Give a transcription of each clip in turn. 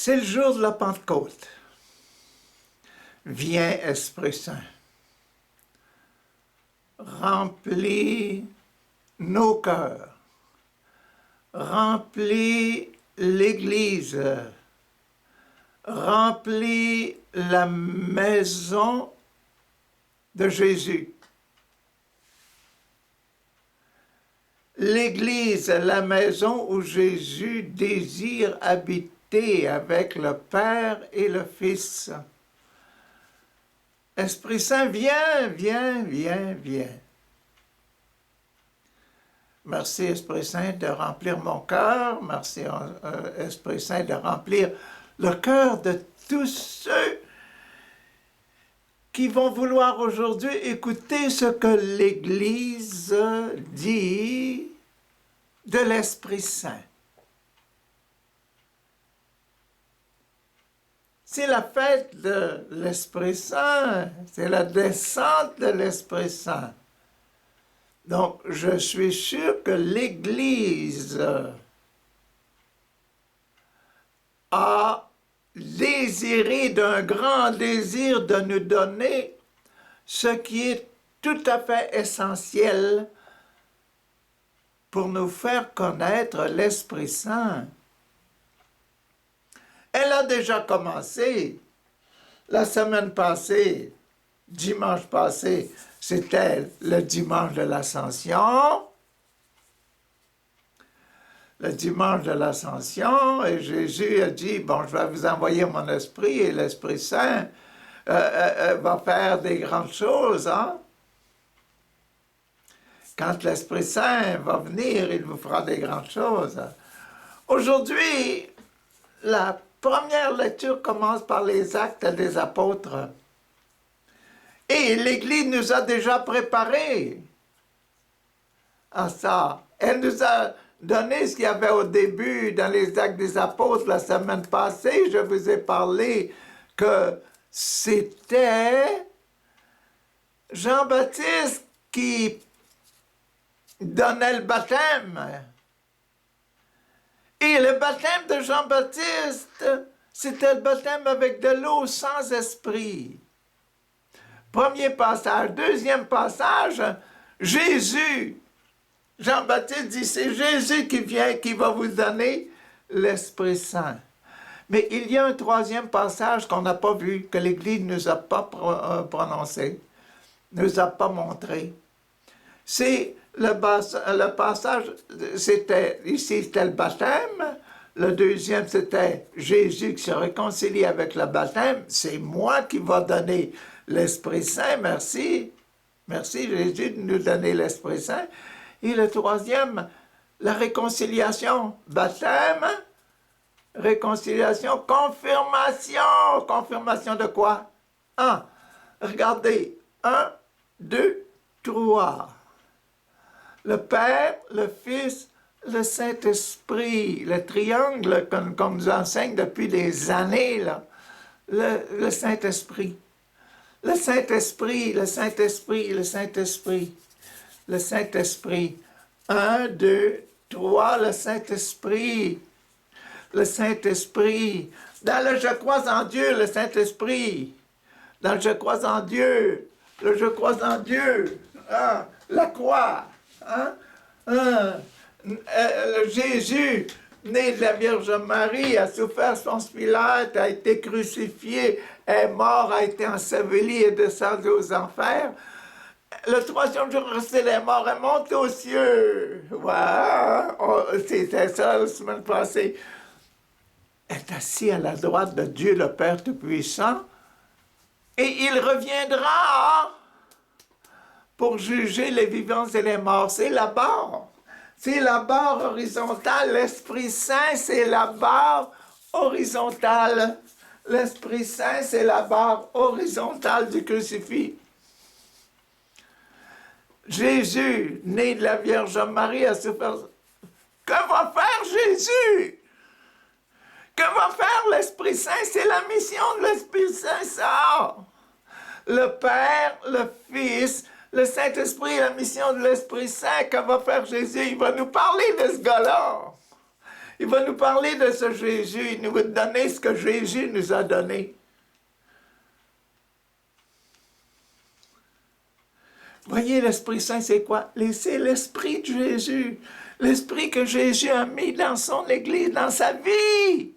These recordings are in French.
C'est le jour de la Pentecôte. Viens, Esprit Saint. Remplis nos cœurs. Remplis l'Église. Remplis la maison de Jésus. L'Église est la maison où Jésus désire habiter avec le Père et le Fils. Esprit Saint, viens, viens, viens, viens. Merci, Esprit Saint, de remplir mon cœur. Merci, Esprit Saint, de remplir le cœur de tous ceux qui vont vouloir aujourd'hui écouter ce que l'Église dit de l'Esprit Saint. C'est la fête de l'Esprit Saint, c'est la descente de l'Esprit Saint. Donc, je suis sûr que l'Église a désiré d'un grand désir de nous donner ce qui est tout à fait essentiel pour nous faire connaître l'Esprit Saint. Elle a déjà commencé. La semaine passée, dimanche passé, c'était le dimanche de l'Ascension. Le dimanche de l'Ascension, et Jésus a dit, bon, je vais vous envoyer mon esprit, et l'Esprit Saint va faire des grandes choses, hein? Quand l'Esprit Saint va venir, il vous fera des grandes choses. Aujourd'hui, la première lecture commence par les Actes des Apôtres. Et l'Église nous a déjà préparés à ça. Elle nous a donné ce qu'il y avait au début dans les Actes des Apôtres la semaine passée. Je vous ai parlé que c'était Jean-Baptiste qui donnait le baptême. Et le baptême de Jean-Baptiste, c'était le baptême avec de l'eau sans esprit. Premier passage. Deuxième passage, Jésus. Jean-Baptiste dit, c'est Jésus qui vient, qui va vous donner l'Esprit Saint. Mais il y a un troisième passage qu'on n'a pas vu, que l'Église ne nous a pas prononcé, ne nous a pas montré. C'est le passage, c'était le baptême. Le deuxième, c'était Jésus qui se réconcilie avec le baptême. C'est moi qui va donner l'Esprit Saint, merci. Merci Jésus de nous donner l'Esprit Saint. Et le troisième, la réconciliation. Baptême, réconciliation, confirmation. Confirmation de quoi? Regardez. 1, 2, 3. Le Père, le Fils, le Saint-Esprit. Le triangle qu'on nous enseigne depuis des années, là. Le Saint-Esprit. Le Saint-Esprit, le Saint-Esprit, le Saint-Esprit. Le Saint-Esprit. 1, 2, 3, le Saint-Esprit. Le Saint-Esprit. Dans le je crois en Dieu, le Saint-Esprit. Dans le je crois en Dieu, le je crois en Dieu. La croix. Jésus, né de la Vierge Marie, a souffert son Pilate, a été crucifié, est mort, a été enseveli et descendu aux enfers. Le troisième jour, resté les morts est monté aux cieux. Ouais, c'était ça la semaine passée. Est assis à la droite de Dieu le Père Tout-Puissant. Et il reviendra pour juger les vivants et les morts. C'est la barre. C'est la barre horizontale. L'Esprit Saint, c'est la barre horizontale. L'Esprit Saint, c'est la barre horizontale du crucifix. Jésus, né de la Vierge Marie, a souffert. Que va faire Jésus? Que va faire l'Esprit Saint? C'est la mission de l'Esprit Saint, ça. Le Père, le Fils, le Saint-Esprit, la mission de l'Esprit Saint. Que va faire Jésus? Il va nous parler de ce gars-là. Il va nous parler de ce Jésus. Il nous va donner ce que Jésus nous a donné. Voyez, l'Esprit Saint, c'est quoi? C'est l'Esprit de Jésus. L'Esprit que Jésus a mis dans son Église, dans sa vie.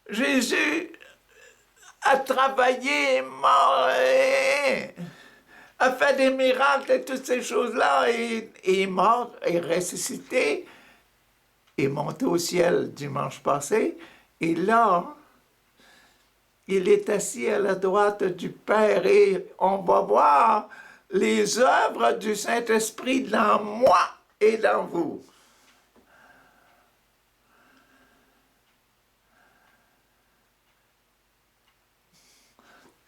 Jésus a travaillé, mort, a fait des miracles et toutes ces choses-là, et est mort, est ressuscité, est monté au ciel dimanche passé, et là, il est assis à la droite du Père, et on va voir les œuvres du Saint-Esprit dans moi et dans vous.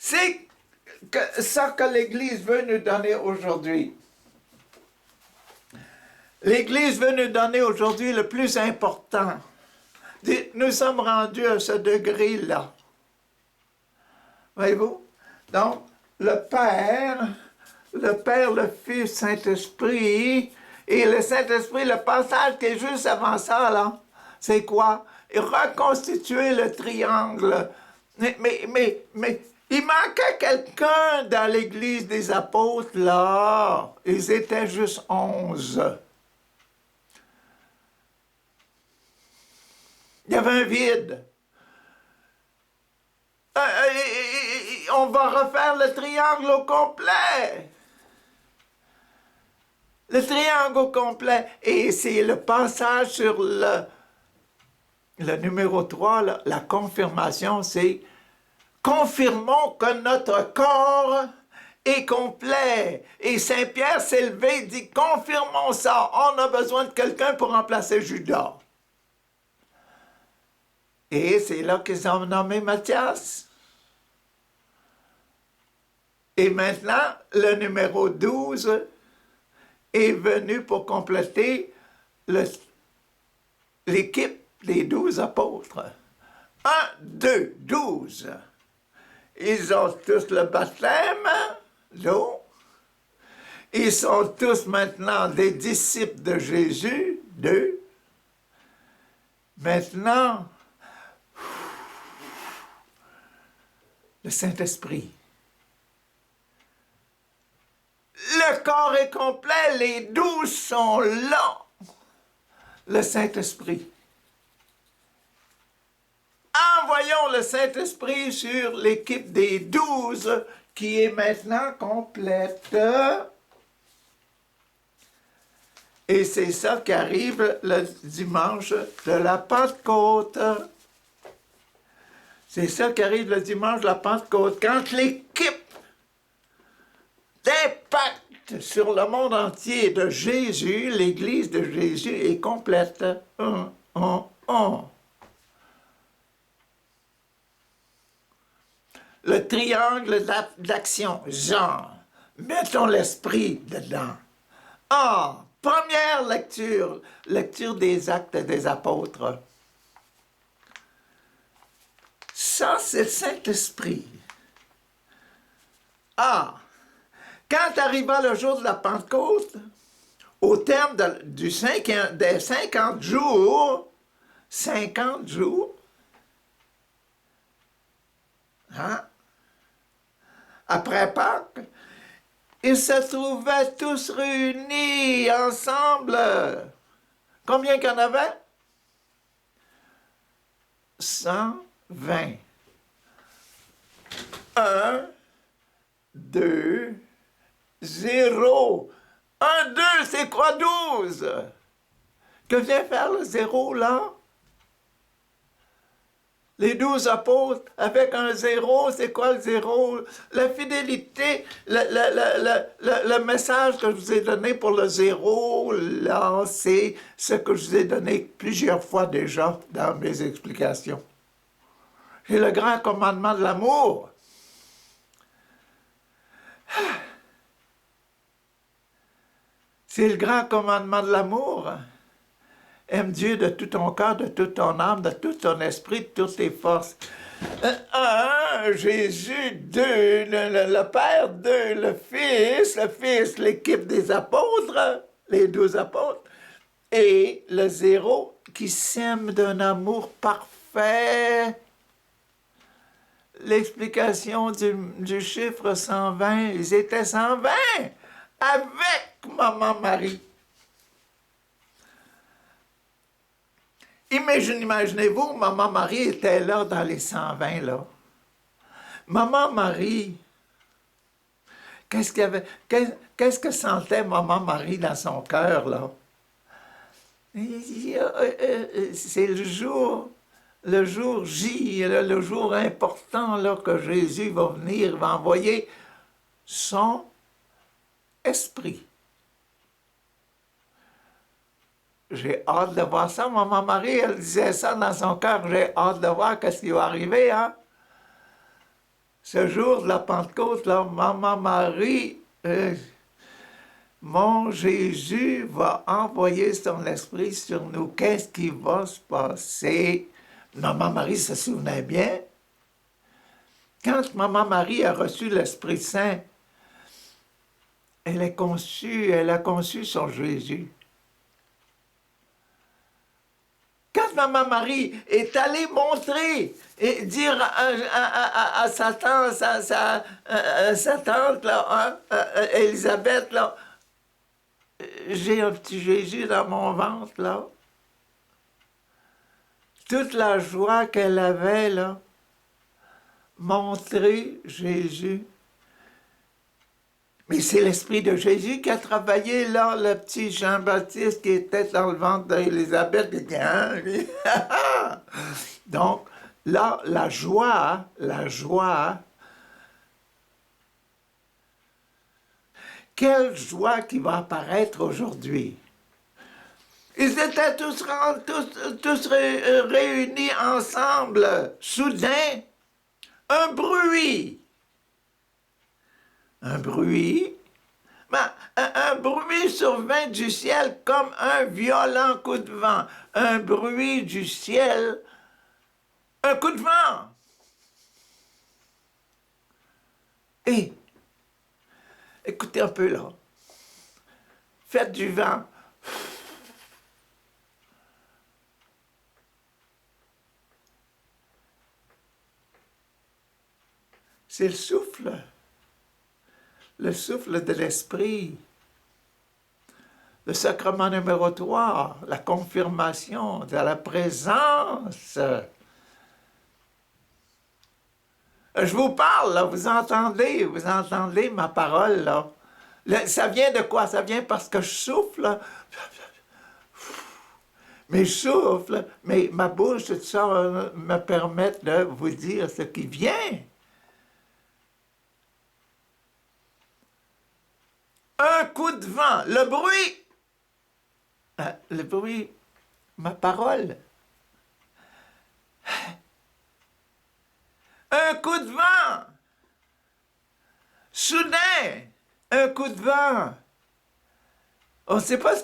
C'est ça que l'Église veut nous donner aujourd'hui. L'Église veut nous donner aujourd'hui le plus important. Nous sommes rendus à ce degré-là. Voyez-vous? Donc, le Père, le Fils, Saint-Esprit, et le Saint-Esprit, le passage qui est juste avant ça, là, c'est quoi? Reconstituer le triangle. Mais, il manquait quelqu'un dans l'Église des apôtres, là. Ils étaient juste 11. Il y avait un vide. On va refaire le triangle au complet. Le triangle au complet. Et c'est le passage sur le numéro 3, là, la confirmation, c'est « Confirmons que notre corps est complet. » Et Saint-Pierre s'est levé et dit « Confirmons ça. On a besoin de quelqu'un pour remplacer Judas. » Et c'est là qu'ils ont nommé Matthias. Et maintenant, le numéro 12 est venu pour compléter l'équipe des 12 apôtres. 1, 2, 12. Ils ont tous le baptême d'eau. Ils sont tous maintenant des disciples de Jésus. 2. Maintenant, le Saint-Esprit. Le corps est complet, les 12 sont là. Le Saint-Esprit. Envoyons le Saint-Esprit sur l'équipe des 12 qui est maintenant complète. Et c'est ça qui arrive le dimanche de la Pentecôte. C'est ça qui arrive le dimanche de la Pentecôte. Quand l'équipe d'impact sur le monde entier de Jésus, l'Église de Jésus est complète. Le triangle d'action, Jean. Mettons l'esprit dedans. Première lecture, lecture des Actes des Apôtres. Ça, c'est le Saint-Esprit. Quand arriva le jour de la Pentecôte, au terme des 50 jours, après Pâques, ils se trouvaient tous réunis ensemble. Combien qu'il y en avait? 120. 1, 2, 0. 1, 2, c'est quoi 12? Que vient faire le 0 là? Les 12 apôtres avec un 0, c'est quoi le 0? La fidélité, le message que je vous ai donné pour le 0, là, c'est ce que je vous ai donné plusieurs fois déjà dans mes explications. C'est le grand commandement de l'amour. C'est le grand commandement de l'amour. Aime Dieu de tout ton cœur, de toute ton âme, de tout ton esprit, de toutes tes forces. 1, Jésus, 2, le Père, 2, le Fils, l'équipe des apôtres, les 12 apôtres, et le 0 qui s'aime d'un amour parfait. L'explication du chiffre 120, ils étaient 120 avec Maman Marie. Imaginez-vous, Maman Marie était là dans les 120, là. Maman Marie, qu'est-ce que sentait Maman Marie dans son cœur, là? C'est le jour J, le jour important là, que Jésus va venir, va envoyer son esprit. J'ai hâte de voir ça. Maman Marie, elle disait ça dans son cœur. J'ai hâte de voir ce qui va arriver, hein? Ce jour de la Pentecôte, là, Maman Marie, mon Jésus va envoyer son esprit sur nous. Qu'est-ce qui va se passer? Maman Marie se souvenait bien. Quand Maman Marie a reçu l'Esprit Saint, elle a conçu son Jésus. Quand Maman Marie est allée montrer et dire à sa tante, sa tante, là, Élisabeth, là, j'ai un petit Jésus dans mon ventre, là. Toute la joie qu'elle avait, là, montrer Jésus. Mais c'est l'Esprit de Jésus qui a travaillé, là, le petit Jean-Baptiste qui était dans le ventre d'Élisabeth. Donc, là, la joie, quelle joie qui va apparaître aujourd'hui. Ils étaient tous réunis ensemble. Soudain, un bruit, un bruit survint du ciel comme un violent coup de vent. Un bruit du ciel, un coup de vent. Et, écoutez un peu là, faites du vent. C'est le souffle de l'Esprit. Le sacrement numéro 3, la confirmation de la présence. Je vous parle, là, vous entendez ma parole, là. Ça vient de quoi? Ça vient parce que je souffle, là. Mais je souffle, mais ma bouche, tout ça, me permet de vous dire ce qui vient. Un coup de vent, le bruit, ma parole. Un coup de vent, soudain, un coup de vent. On ne sait pas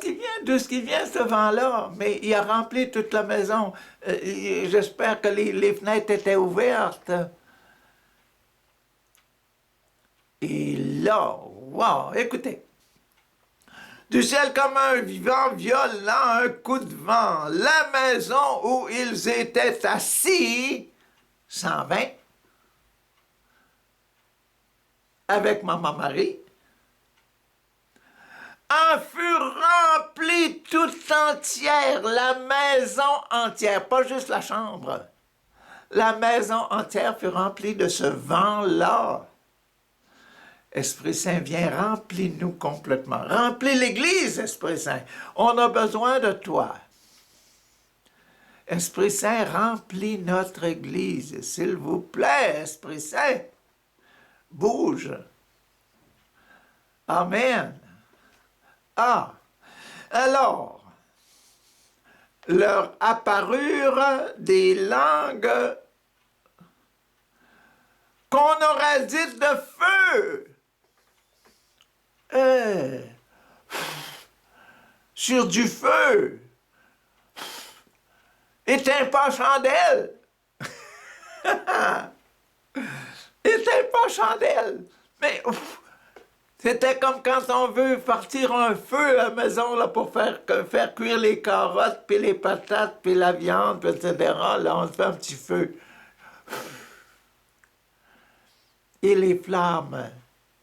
d'où ce qui vient ce vent-là, mais il a rempli toute la maison. J'espère que les fenêtres étaient ouvertes. Et là, wow, écoutez. Du ciel comme un vent violent, un coup de vent. La maison où ils étaient assis, 120, avec Maman Marie, en fut remplie tout entière, la maison entière, pas juste la chambre. La maison entière fut remplie de ce vent-là. Esprit Saint, viens, remplis-nous complètement. Remplis l'Église, Esprit Saint. On a besoin de toi. Esprit Saint, remplis notre Église. S'il vous plaît, Esprit Saint, bouge. Amen. Ah, alors, leur apparurent des langues qu'on aurait dites de feu. Sur du feu. Éteins pas chandelle. Éteins pas chandelle. Mais C'était comme quand on veut partir un feu à la maison là, pour faire cuire les carottes, puis les patates, puis la viande, puis etc. Là, on se fait un petit feu. Et les flammes.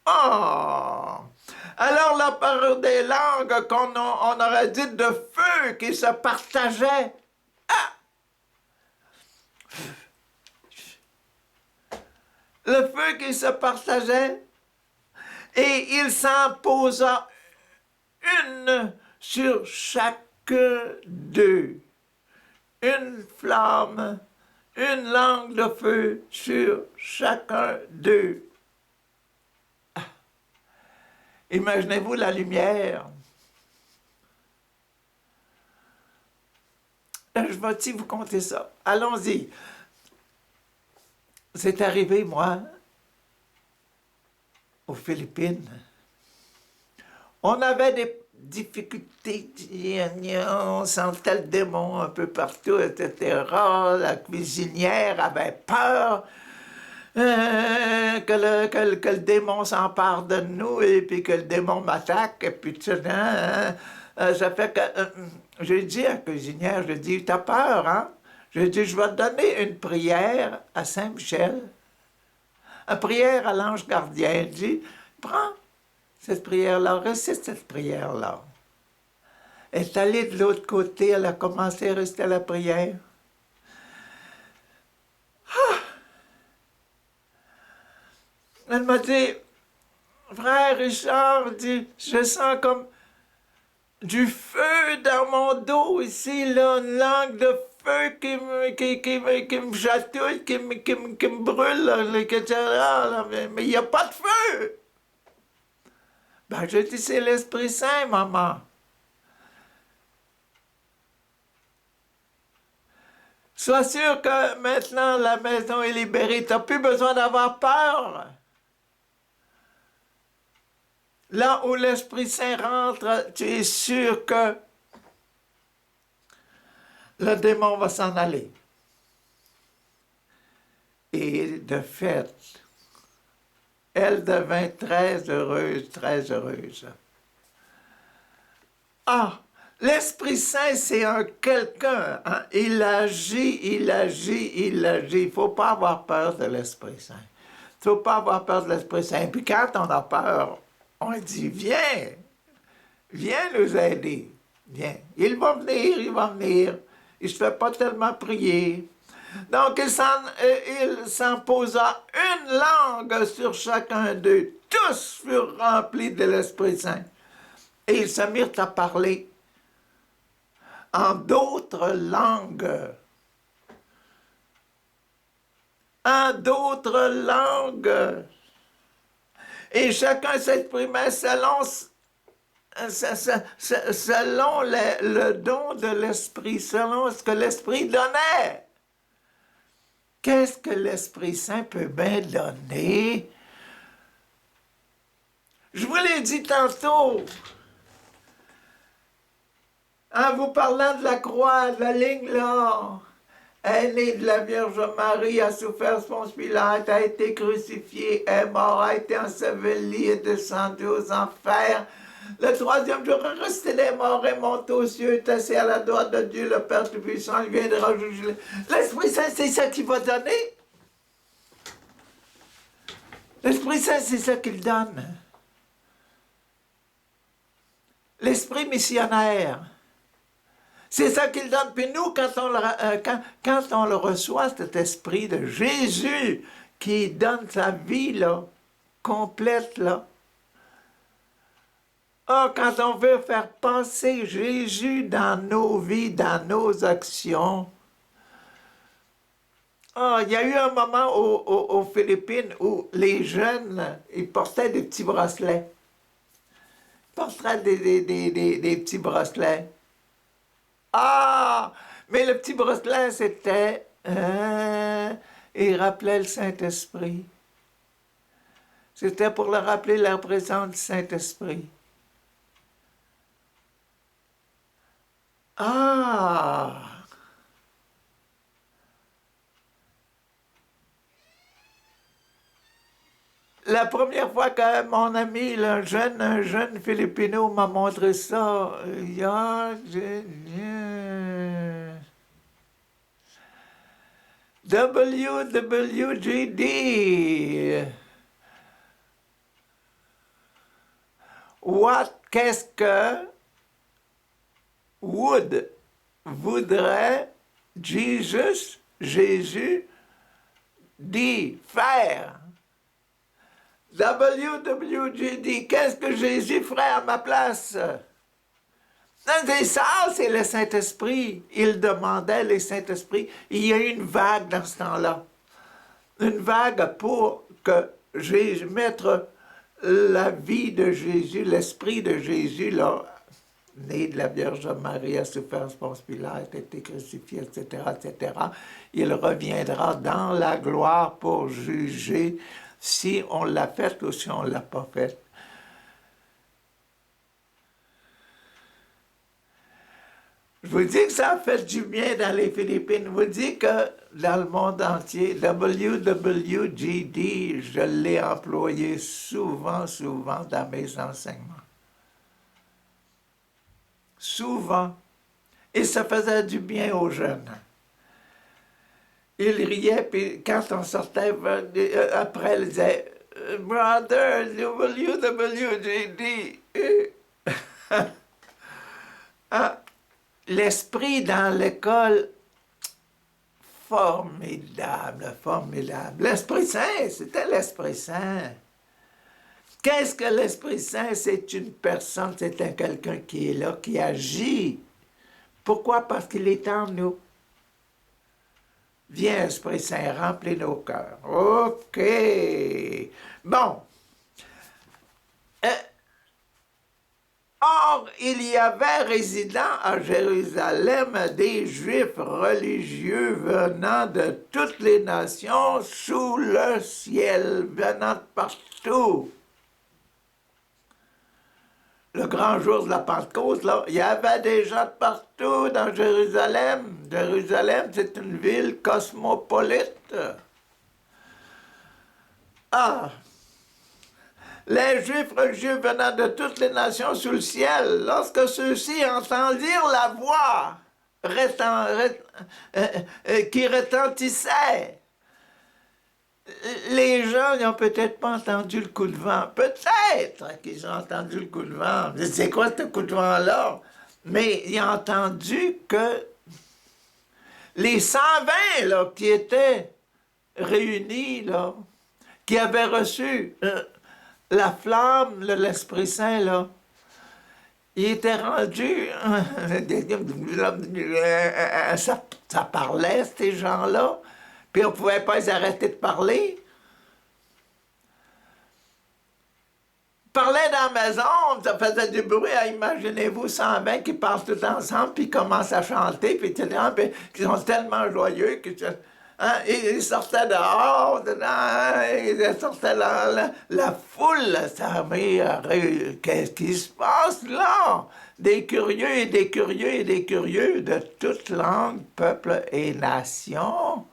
Oh! Alors la parole des langues on aurait dit de feu qui se partageait. Ah! Le feu qui se partageait. Et il s'en posa une sur chacun d'eux. Une flamme, une langue de feu sur chacun d'eux. Ah. Imaginez-vous la lumière. Je vais-t-il vous conter ça? Allons-y. C'est arrivé, moi, aux Philippines. On avait des difficultés, on sentait le démon un peu partout, etc. La cuisinière avait peur que le démon s'empare de nous et puis que le démon m'attaque. Et puis, tu sais, ça fait que j'ai dit à la cuisinière, j'ai dit, t'as peur, hein? J'ai dit, je vais te donner une prière à Saint-Michel, une prière à l'ange gardien. Elle dit, prends cette prière-là, récite cette prière-là. Elle est allée de l'autre côté, elle a commencé à réciter la prière. Ah! Elle m'a dit, frère Richard, dit, je sens comme du feu dans mon dos ici, là, une langue de feu qui me chatouille, qui me brûle, là, etc. Là, mais il n'y a pas de feu. Ben, je dis, c'est l'Esprit Saint, maman. Sois sûr que maintenant la maison est libérée. Tu n'as plus besoin d'avoir peur. Là où l'Esprit Saint rentre, tu es sûr que le démon va s'en aller. Et de fait, elle devint très heureuse, très heureuse. Ah! L'Esprit Saint, c'est un quelqu'un. Hein? Il agit, il agit, il agit. Il ne faut pas avoir peur de l'Esprit Saint. Il ne faut pas avoir peur de l'Esprit Saint. Puis quand on a peur, on dit, viens, viens nous aider. Viens. Il va venir, il va venir. Il ne se fait pas tellement prier. Donc, il s'en posa une langue sur chacun d'eux. Tous furent remplis de l'Esprit Saint. Et ils se mirent à parler en d'autres langues. En d'autres langues. Et chacun s'exprimait selon le don de l'Esprit, selon ce que l'Esprit donnait. Qu'est-ce que l'Esprit Saint peut bien donner? Je vous l'ai dit tantôt, en vous parlant de la croix, de la ligne là, elle est née de la Vierge Marie, a souffert Ponce Pilate, a été crucifié, est mort, a été enseveli, est descendu aux enfers. Le troisième jour, est resté des morts, est monté aux cieux, est assis à la droite de Dieu, le Père Tout-Puissant, il viendra juger. L'Esprit Saint, c'est ça qu'il va donner. L'Esprit Saint, c'est ça qu'il donne. L'Esprit missionnaire. C'est ça qu'il donne. Puis nous, quand on le reçoit, cet esprit de Jésus qui donne sa vie, là, complète, là. Ah, quand on veut faire passer Jésus dans nos vies, dans nos actions. Ah, il y a eu un moment aux Philippines où les jeunes, ils portaient des petits bracelets. Ils portaient des petits bracelets. Ah! Mais le petit bracelet, c'était... il rappelait le Saint-Esprit. C'était pour leur rappeler la présence du Saint-Esprit. Ah! La première fois que mon ami, là, un jeune Filipino m'a montré ça, WWJD. Qu'est-ce que voudrait Jésus, dit faire? WWJD, qu'est-ce que Jésus ferait à ma place? C'est ça, c'est le Saint-Esprit. Il demandait le Saint-Esprit. Il y a eu une vague dans ce temps-là. Une vague pour que Jésus, mettre la vie de Jésus, l'Esprit de Jésus, là, né de la Vierge Marie, a souffert Ponce Pilate, a été crucifié, etc., etc. Il reviendra dans la gloire pour juger si on l'a fait ou si on ne l'a pas fait. Je vous dis que ça a fait du bien dans les Philippines. Je vous dis que dans le monde entier, WWJD, je l'ai employé souvent dans mes enseignements. Souvent. Et ça faisait du bien aux jeunes. Ils riaient, puis quand on sortait, après, ils disaient « Brother, WWJD! » L'esprit dans l'école, formidable, formidable. L'Esprit Saint, c'était l'Esprit Saint. Qu'est-ce que l'Esprit Saint? C'est une personne, c'est quelqu'un qui est là, qui agit. Pourquoi? Parce qu'il est en nous. Viens, Esprit Saint, remplis nos cœurs. OK. Bon. Or, il y avait résidant à Jérusalem des Juifs religieux venant de toutes les nations sous le ciel, venant de partout. Le grand jour de la Pentecôte, là, il y avait des gens de partout dans Jérusalem. Jérusalem, c'est une ville cosmopolite. Les Juifs religieux venant de toutes les nations sous le ciel, lorsque ceux-ci entendirent la voix qui retentissait, les gens n'ont peut-être pas entendu le coup de vent. Peut-être qu'ils ont entendu le coup de vent. C'est quoi ce coup de vent-là? Mais ils ont entendu que les 120 là, qui étaient réunis, là, qui avaient reçu la flamme de l'Esprit Saint, là, ils étaient rendus... ça parlait, ces gens-là. Puis on ne pouvait pas les arrêter de parler. Parlaient dans la maison, ça faisait du bruit. Imaginez-vous 120 qui passent tout ensemble, puis ils commencent à chanter, puis ils sont tellement joyeux que... ils sortaient dehors, ils sortaient la foule, ça qu'est-ce qui se passe là? Des curieux et des curieux et des curieux de toute langue, peuple et nation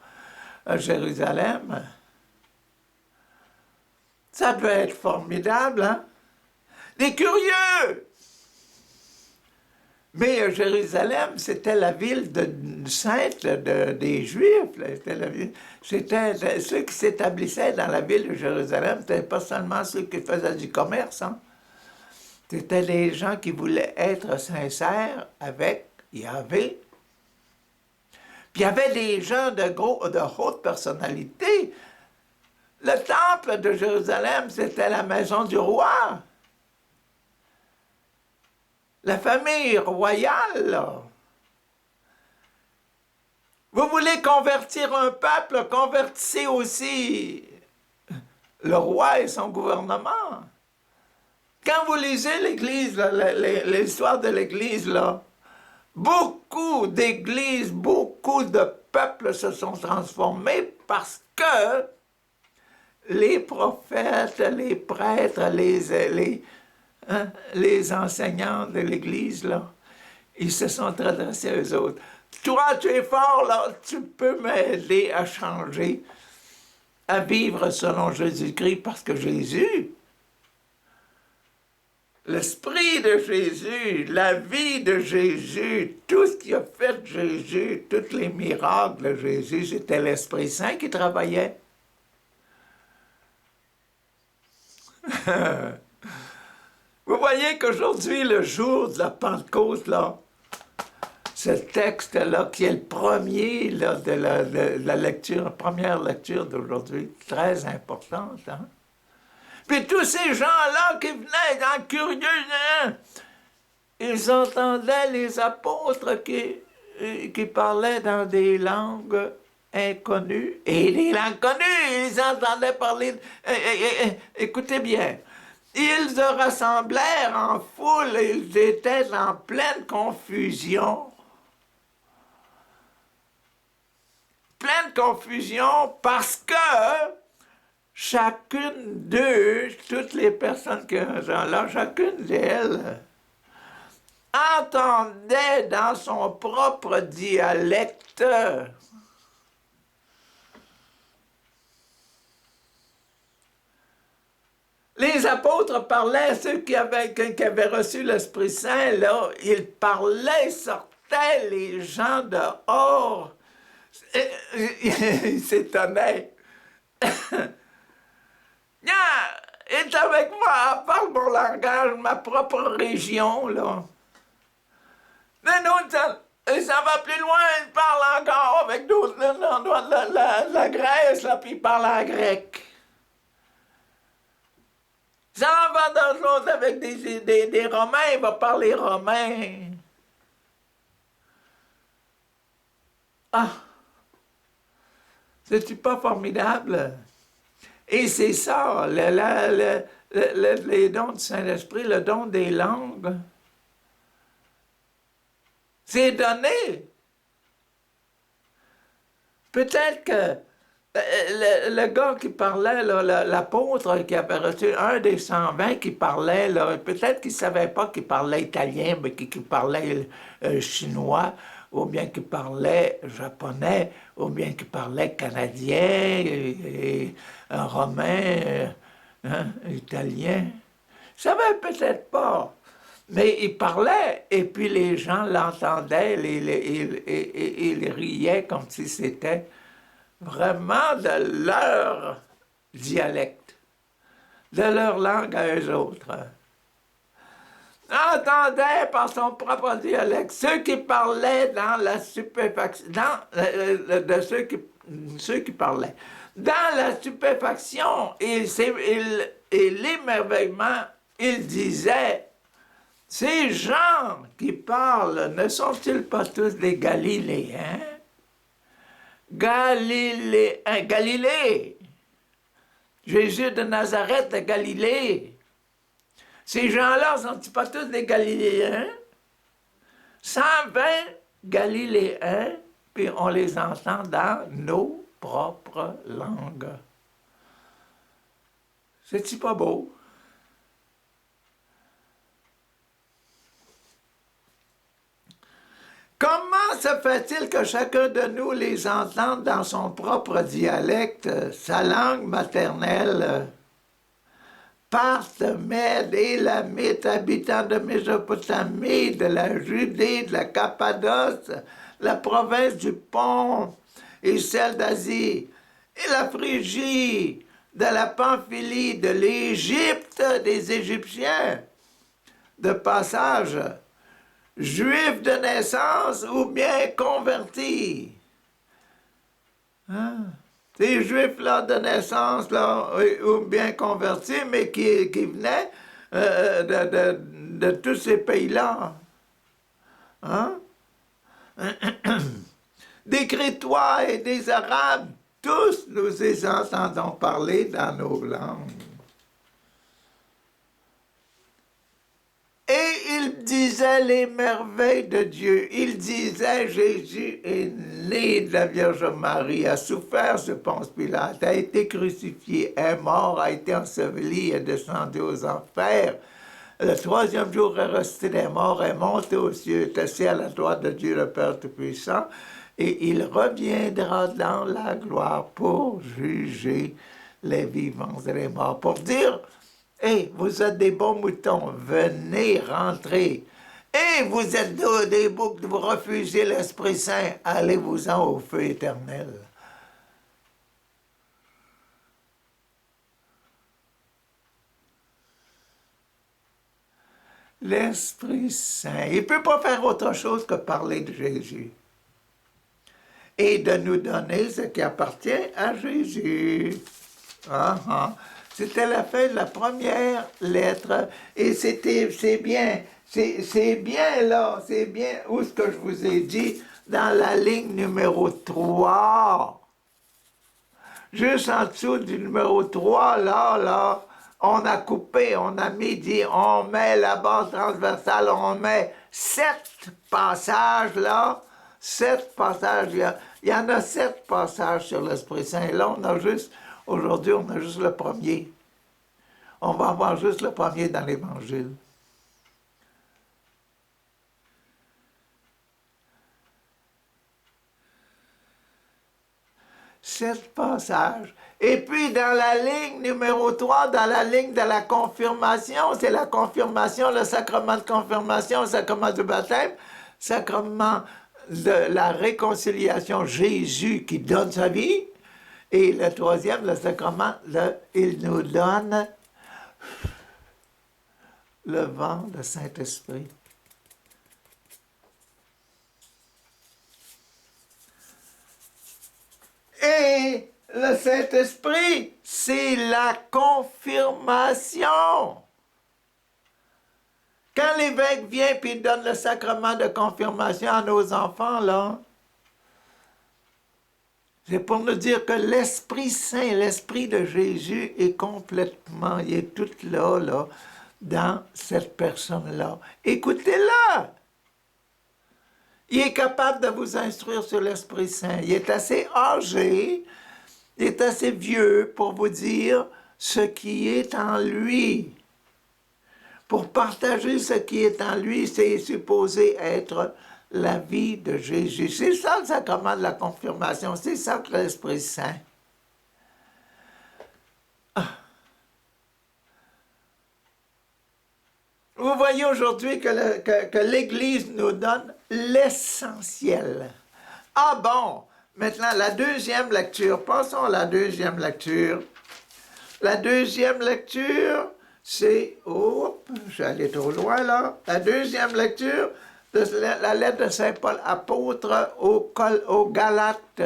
à Jérusalem. Ça peut être formidable, hein? Des curieux! Mais Jérusalem, c'était la ville sainte des Juifs. C'était ceux qui s'établissaient dans la ville de Jérusalem, c'était pas seulement ceux qui faisaient du commerce. Hein? C'était les gens qui voulaient être sincères avec Yahvé. Puis il y avait des gens de haute personnalité. Le temple de Jérusalem, c'était la maison du roi. La famille royale, là. Vous voulez convertir un peuple, convertissez aussi le roi et son gouvernement. Quand vous lisez l'Église, l'histoire de l'Église, là, beaucoup d'églises, beaucoup de peuples se sont transformés parce que les prophètes, les prêtres, les enseignants de l'Église, là, ils se sont adressés à eux autres. Toi, tu es fort, là, tu peux m'aider à changer à vivre selon Jésus-Christ parce que Jésus, l'esprit de Jésus, la vie de Jésus, tout ce qui a fait Jésus, tous les miracles de Jésus, c'était l'Esprit Saint qui travaillait. Vous voyez qu'aujourd'hui, le jour de la Pentecôte, là, ce texte-là, qui est le premier là, de la lecture, première lecture d'aujourd'hui, très importante, hein? Puis tous ces gens-là qui venaient dans curieux, hein, ils entendaient les apôtres qui parlaient dans des langues inconnues. Et les langues connues, ils entendaient parler... écoutez bien. Ils se rassemblèrent en foule, ils étaient en pleine confusion. Pleine confusion parce que chacune d'eux, toutes les personnes qui sont là, chacune d'elles entendait dans son propre dialecte. Les apôtres parlaient, ceux qui avaient reçu l'Esprit Saint, là, ils parlaient, sortaient les gens dehors. Ils s'étonnaient. Est avec moi, parle mon langage, ma propre région, là. Mais nous, ça va plus loin, ils parlent encore avec d'autres, la Grèce, là, puis ils parlent en grec. Ça va dans l'autre avec des Romains, il va parler romain. Ah! C'est-tu pas formidable? Et c'est ça, les dons du Saint-Esprit, le don des langues, c'est donné. Peut-être que le gars qui parlait, l'apôtre qui avait reçu un des 120 qui parlait, peut-être qu'il ne savait pas qu'il parlait italien, mais qu'il parlait chinois, ou bien qu'il parlait japonais, ou bien qu'il parlait canadien, et romain, italien. Il ne savait peut-être pas. Mais il parlait, et puis les gens l'entendaient, ils riaient comme si c'était vraiment de leur dialecte, de leur langue à eux autres. Entendait par son propre dialecte ceux qui parlaient dans la stupéfaction, de ceux qui parlaient. Dans la stupéfaction et l'émerveillement, il disait, ces gens qui parlent ne sont-ils pas tous des Galiléens? Galilée. Jésus de Nazareth de Galilée. Ces gens-là sont-ils pas tous des Galiléens? 120 Galiléens, puis on les entend dans nos propres langues. C'est-tu pas beau? Comment se fait-il que chacun de nous les entende dans son propre dialecte, sa langue maternelle? Parthes, Mèdes, Élamites, habitants de Mésopotamie, de la Judée, de la Cappadoce, la province du Pont et celle d'Asie, et la Phrygie, de la Pamphylie, de l'Égypte, des Égyptiens, de passage, juifs de naissance ou bien convertis. Hein? Ces juifs-là de naissance, là, ou bien convertis, mais qui venaient de tous ces pays-là. Hein? Des Crétois et des Arabes, tous nous les entendons parler dans nos langues. Et il disait les merveilles de Dieu. Il disait, Jésus est né de la Vierge Marie, a souffert ce Ponce Pilate, a été crucifié, est mort, a été enseveli, est descendu aux enfers. Le troisième jour est resté des morts, est monté aux cieux, est assis à la droite de Dieu le Père Tout-Puissant. et il reviendra dans la gloire pour juger les vivants et les morts, pour dire, « Hey, vous êtes des bons moutons, venez rentrer. Et vous êtes des boucs, vous refusez l'Esprit Saint, allez-vous-en au feu éternel. » L'Esprit Saint, il ne peut pas faire autre chose que parler de Jésus et de nous donner ce qui appartient à Jésus. C'était la fin de la première lettre et c'est bien, c'est bien là, c'est bien où ce que je vous ai dit, dans la ligne numéro 3. Juste en dessous du numéro 3, là, on a coupé, on a dit, on met la base transversale, on met 7 passages là, 7 passages, il y en a 7 passages sur l'Esprit Saint. Et là, aujourd'hui, on a juste le premier. On va avoir juste le premier dans l'Évangile. Sept passages. Et puis, dans la ligne numéro 3, dans la ligne de la confirmation, c'est la confirmation, le sacrement de confirmation, le sacrement du baptême, sacrement de la réconciliation, Jésus qui donne sa vie. Et le troisième, le sacrement, il nous donne le vent, le Saint-Esprit. Et le Saint-Esprit, c'est la confirmation. Quand l'évêque vient et donne le sacrement de confirmation à nos enfants, là, c'est pour nous dire que l'Esprit Saint, l'Esprit de Jésus est complètement, il est tout là, dans cette personne-là. Écoutez-la! Il est capable de vous instruire sur l'Esprit Saint. Il est assez âgé, il est assez vieux pour vous dire ce qui est en lui. Pour partager ce qui est en lui, c'est supposé être la vie de Jésus. C'est ça le sacrement de la confirmation, c'est ça que l'Esprit Saint. Vous voyez aujourd'hui que l'Église nous donne l'essentiel. Ah bon, maintenant la deuxième lecture, passons à la deuxième lecture. La deuxième lecture, c'est, j'allais trop loin là, la deuxième lecture, de la lettre de Saint Paul apôtre aux Galates.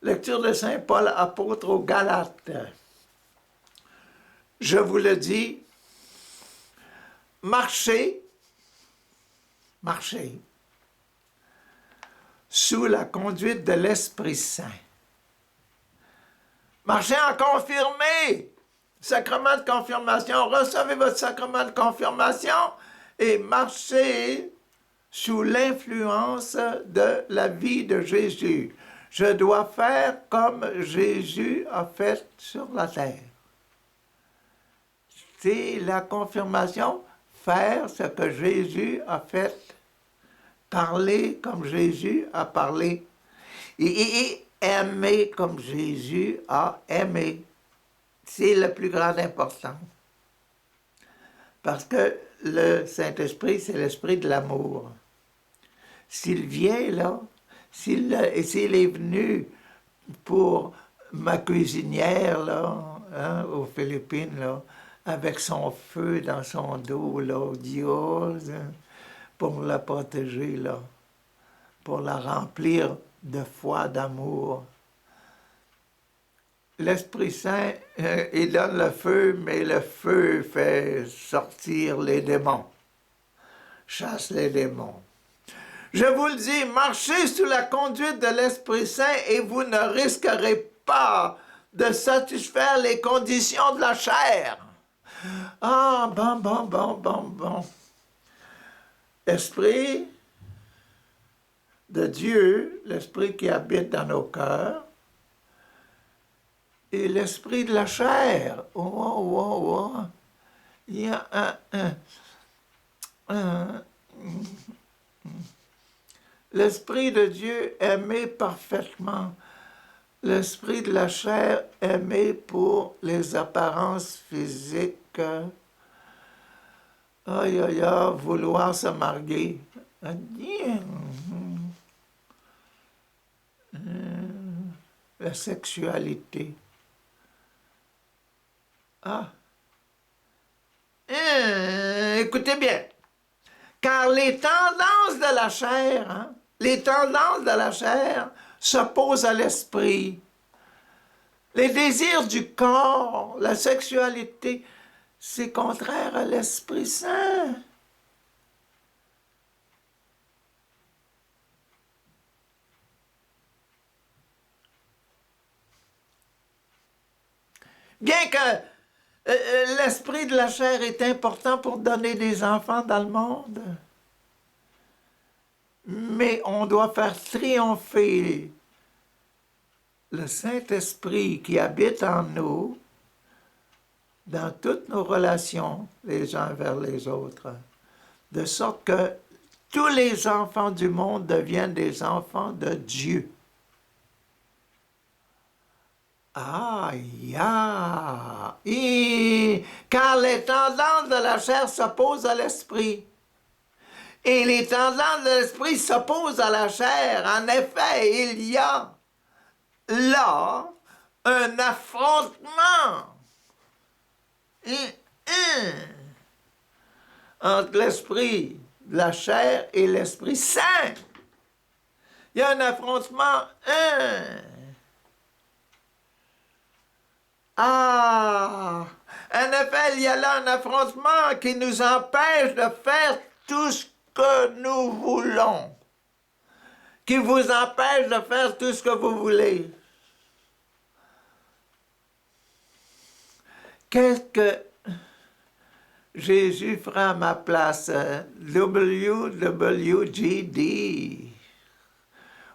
Lecture de Saint Paul apôtre aux Galates. Je vous le dis, marchez sous la conduite de l'Esprit Saint. Marchez en confirmé. Sacrement de confirmation. Recevez votre sacrement de confirmation et marchez sous l'influence de la vie de Jésus. Je dois faire comme Jésus a fait sur la terre. C'est la confirmation, faire ce que Jésus a fait, parler comme Jésus a parlé, et aimer comme Jésus a aimé. C'est le plus grand important. Parce que le Saint-Esprit, c'est l'esprit de l'amour. S'il vient là, s'il est venu pour ma cuisinière là, aux Philippines, là, avec son feu dans son dos, là, Dios, pour la protéger, là, pour la remplir de foi, d'amour. L'Esprit Saint, il donne le feu, mais le feu fait sortir les démons, chasse les démons. Je vous le dis, marchez sous la conduite de l'Esprit Saint et vous ne risquerez pas de satisfaire les conditions de la chair. Ah, bon. Esprit de Dieu, l'Esprit qui habite dans nos cœurs, et l'Esprit de la chair. Il y a L'Esprit de Dieu aimait parfaitement. L'esprit de la chair aimé pour les apparences physiques. Aïe, aïe, aïe, vouloir se marier. La sexualité. Ah. Écoutez bien. Car les tendances de la chair, les tendances de la chair s'opposent à l'esprit. Les désirs du corps, la sexualité, c'est contraire à l'Esprit Saint. Bien que l'esprit de la chair est important pour donner des enfants dans le monde, mais on doit faire triompher le Saint-Esprit qui habite en nous dans toutes nos relations les uns vers les autres, de sorte que tous les enfants du monde deviennent des enfants de Dieu. Ah, car les tendances de la chair s'opposent à l'esprit. Et les tendances de l'esprit s'opposent à la chair. En effet, il y a là un affrontement entre l'esprit de la chair et l'Esprit Saint. Il y a un affrontement. Ah! En effet, il y a là un affrontement qui nous empêche de faire tout ce que nous voulons. Qui vous empêche de faire tout ce que vous voulez. Qu'est-ce que Jésus fera à ma place? WWJD.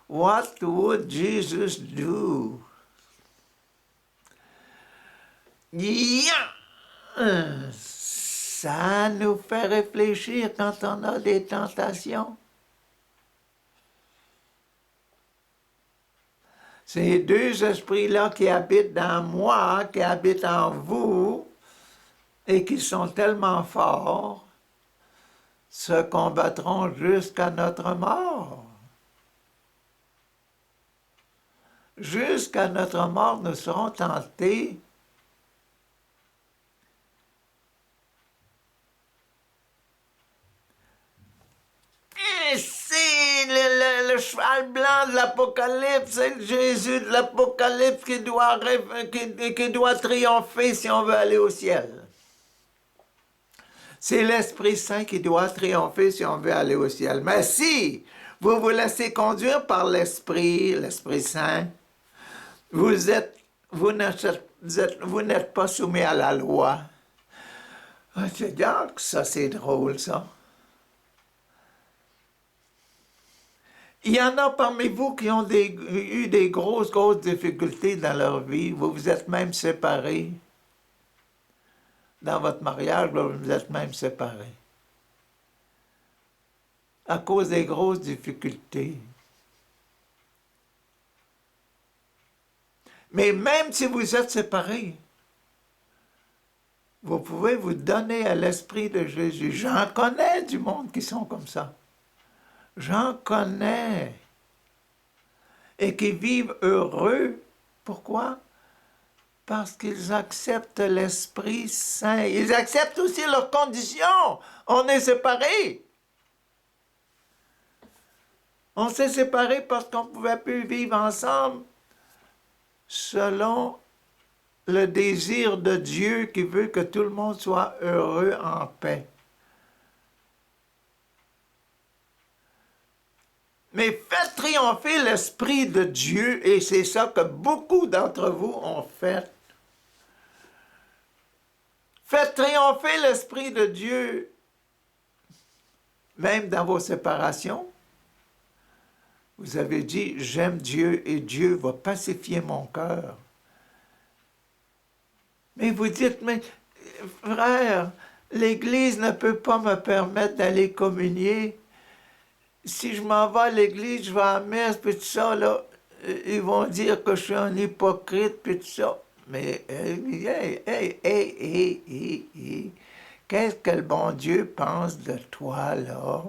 What would Jesus do? Ça nous fait réfléchir quand on a des tentations. Ces deux esprits-là qui habitent dans moi, qui habitent en vous, et qui sont tellement forts, se combattront jusqu'à notre mort. Jusqu'à notre mort, nous serons tentés. Et c'est le cheval blanc de l'Apocalypse, c'est Jésus de l'Apocalypse qui doit triompher si on veut aller au ciel. C'est l'Esprit Saint qui doit triompher si on veut aller au ciel. Mais si vous vous laissez conduire par l'Esprit Saint, vous n'êtes pas soumis à la loi. Ah, regarde, ça c'est drôle, ça. Il y en a parmi vous qui ont eu des grosses difficultés dans leur vie. Vous vous êtes même séparés. Dans votre mariage, vous vous êtes même séparés. À cause des grosses difficultés. Mais même si vous êtes séparés, vous pouvez vous donner à l'Esprit de Jésus. J'en connais du monde qui sont comme ça. J'en connais. Et qui vivent heureux. Pourquoi? Parce qu'ils acceptent l'Esprit Saint. Ils acceptent aussi leurs conditions. On est séparés. On s'est séparés parce qu'on ne pouvait plus vivre ensemble selon le désir de Dieu qui veut que tout le monde soit heureux en paix. Mais faites triompher l'Esprit de Dieu, et c'est ça que beaucoup d'entre vous ont fait. Faites triompher l'Esprit de Dieu, même dans vos séparations. Vous avez dit, j'aime Dieu et Dieu va pacifier mon cœur. Mais vous dites, mais frère, l'Église ne peut pas me permettre d'aller communier. si je m'en vais à l'église, je vais à la messe, puis tout ça, là, ils vont dire que je suis un hypocrite, puis tout ça. Mais, hey, qu'est-ce que le bon Dieu pense de toi, là?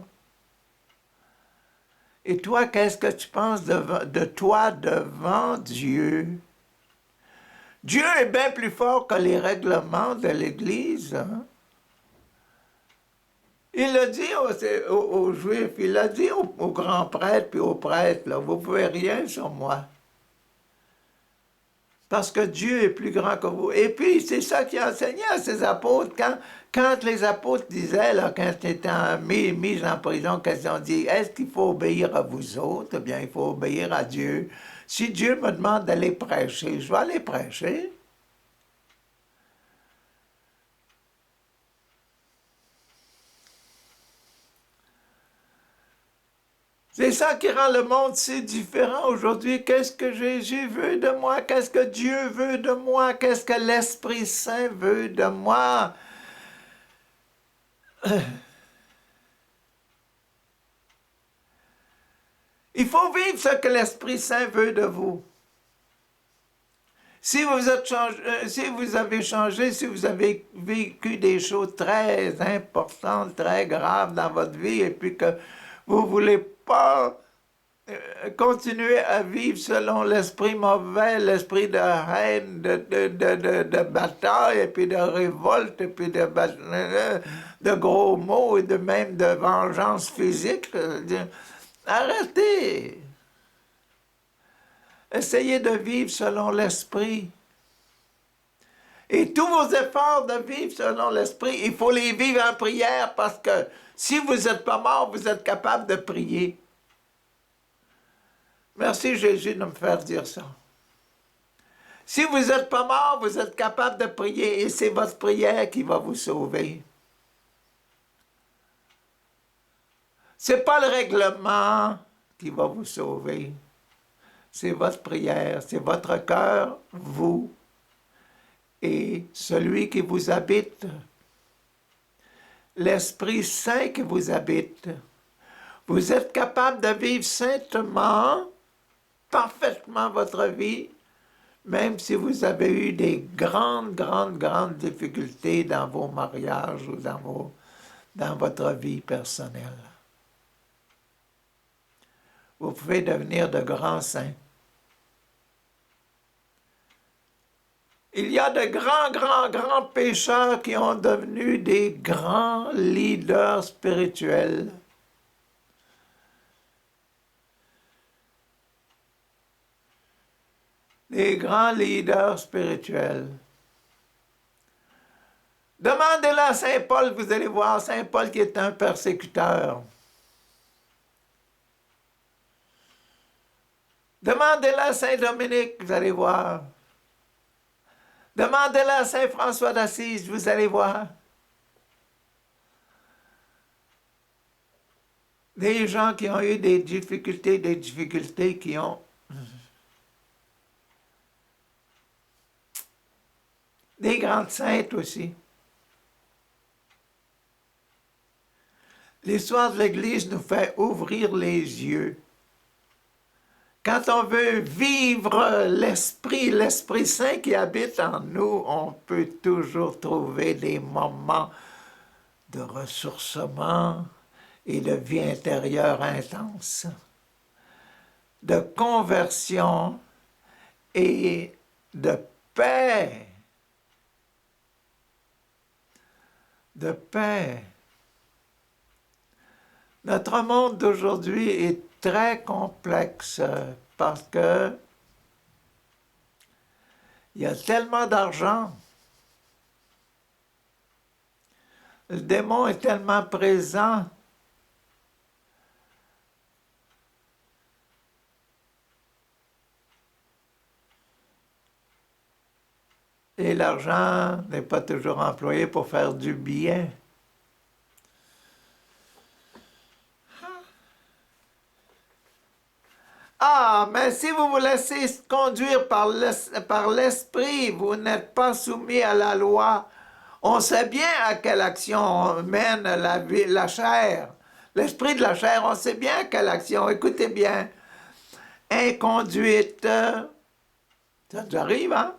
Et toi, qu'est-ce que tu penses de toi devant Dieu? Dieu est bien plus fort que les règlements de l'Église. Hein? Il l'a dit aux Juifs, il l'a dit aux grands prêtres puis aux prêtres, là, vous ne pouvez rien sur moi. Parce que Dieu est plus grand que vous. Et puis, c'est ça qu'il a enseigné à ses apôtres. Quand les apôtres disaient, là, quand ils étaient mis en prison, quand ils ont dit, est-ce qu'il faut obéir à vous autres? Eh bien, il faut obéir à Dieu. Si Dieu me demande d'aller prêcher, je vais aller prêcher. C'est ça qui rend le monde si différent aujourd'hui. Qu'est-ce que Jésus veut de moi? Qu'est-ce que Dieu veut de moi? Qu'est-ce que l'Esprit Saint veut de moi? Il faut vivre ce que l'Esprit Saint veut de vous. Si vous avez changé, si vous avez vécu des choses très importantes, très graves dans votre vie, et puis que vous ne voulez pas continuer à vivre selon l'esprit mauvais, l'esprit de haine, de bataille, et puis de révolte, et puis de gros mots, et même de vengeance physique, arrêtez! Essayez de vivre selon l'esprit. Et tous vos efforts de vivre selon l'esprit, il faut les vivre en prière parce que si vous n'êtes pas mort, vous êtes capable de prier. Merci Jésus de me faire dire ça. Si vous n'êtes pas mort, vous êtes capable de prier et c'est votre prière qui va vous sauver. Ce n'est pas le règlement qui va vous sauver. C'est votre prière, c'est votre cœur, vous, et celui qui vous habite, l'Esprit Saint qui vous habite. Vous êtes capable de vivre saintement, parfaitement votre vie, même si vous avez eu des grandes difficultés dans vos mariages ou dans votre vie personnelle. Vous pouvez devenir de grands saints. Il y a de grands pécheurs qui ont devenu des grands leaders spirituels. Des grands leaders spirituels. Demandez-le à Saint Paul, vous allez voir, Saint Paul qui est un persécuteur. Demandez-le à Saint Dominique, vous allez voir. Demandez-le à Saint François d'Assise, vous allez voir. Des gens qui ont eu des difficultés qui ont... Des grandes saintes aussi. L'histoire de l'Église nous fait ouvrir les yeux. Quand on veut vivre l'Esprit Saint qui habite en nous, on peut toujours trouver des moments de ressourcement et de vie intérieure intense, de conversion et de paix. De paix. Notre monde d'aujourd'hui est très complexe parce que il y a tellement d'argent. Le démon est tellement présent. Et l'argent n'est pas toujours employé pour faire du bien. Ah, mais si vous vous laissez conduire par l'esprit, vous n'êtes pas soumis à la loi. On sait bien à quelle action mène la chair. L'esprit de la chair, on sait bien quelle action. Écoutez bien. Inconduite, ça nous arrive, hein?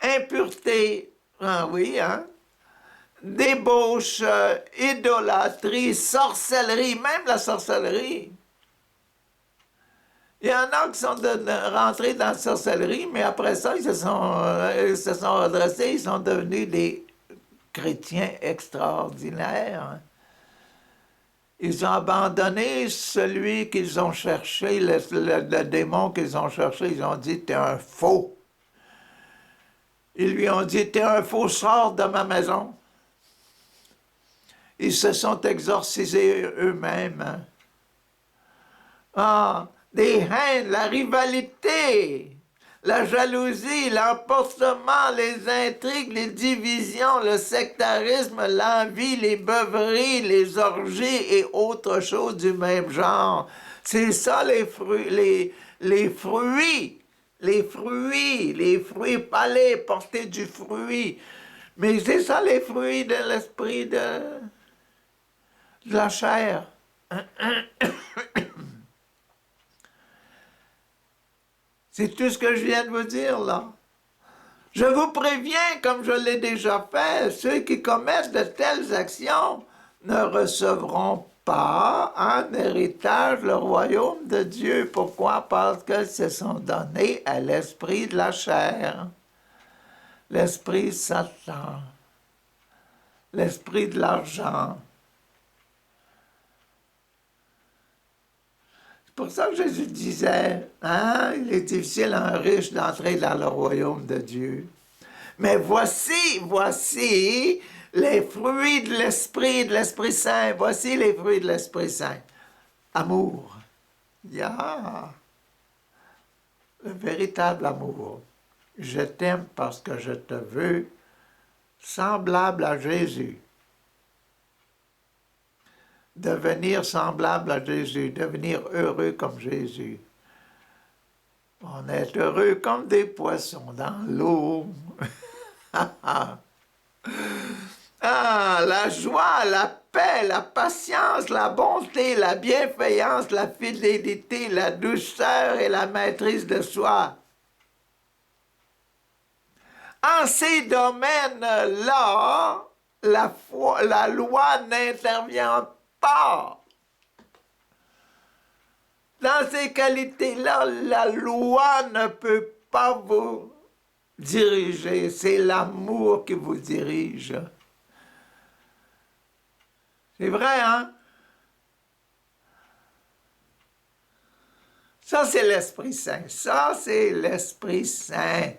Impureté, ah oui, hein? Débauche, idolâtrie, sorcellerie, même la sorcellerie. Il y en a qui sont rentrés dans la sorcellerie, mais après ça, ils se sont redressés, ils sont devenus des chrétiens extraordinaires. Hein? Ils ont abandonné celui qu'ils ont cherché, le démon qu'ils ont cherché. Ils ont dit, t'es un faux. Ils lui ont dit, t'es un faux, sors de ma maison. Ils se sont exorcisés eux-mêmes. Hein? Ah, des haines, la rivalité, la jalousie, l'emportement, les intrigues, les divisions, le sectarisme, l'envie, les beuveries, les orgies et autres choses du même genre. C'est ça les fruits, les fruits, les fruits, palais, porter du fruit. Mais c'est ça les fruits de l'esprit de la chair. C'est tout ce que je viens de vous dire, là. Je vous préviens, comme je l'ai déjà fait, ceux qui commettent de telles actions ne recevront pas en héritage le royaume de Dieu. Pourquoi? Parce qu'ils se sont donnés à l'esprit de la chair, l'esprit Satan, l'esprit de l'argent. C'est pour ça que Jésus disait, hein, il est difficile à un riche d'entrer dans le royaume de Dieu. Mais voici les fruits de l'Esprit Saint. Voici les fruits de l'Esprit Saint. Amour. Yeah. Le véritable amour. Je t'aime parce que je te veux semblable à Jésus. Devenir semblable à Jésus, devenir heureux comme Jésus. On est heureux comme des poissons dans l'eau. Ah, la joie, la paix, la patience, la bonté, la bienveillance, la fidélité, la douceur et la maîtrise de soi. En ces domaines-là, la loi n'intervient pas. Dans ces qualités-là, la loi ne peut pas vous diriger. C'est l'amour qui vous dirige. C'est vrai, hein? Ça, c'est l'Esprit Saint. Ça, c'est l'Esprit Saint.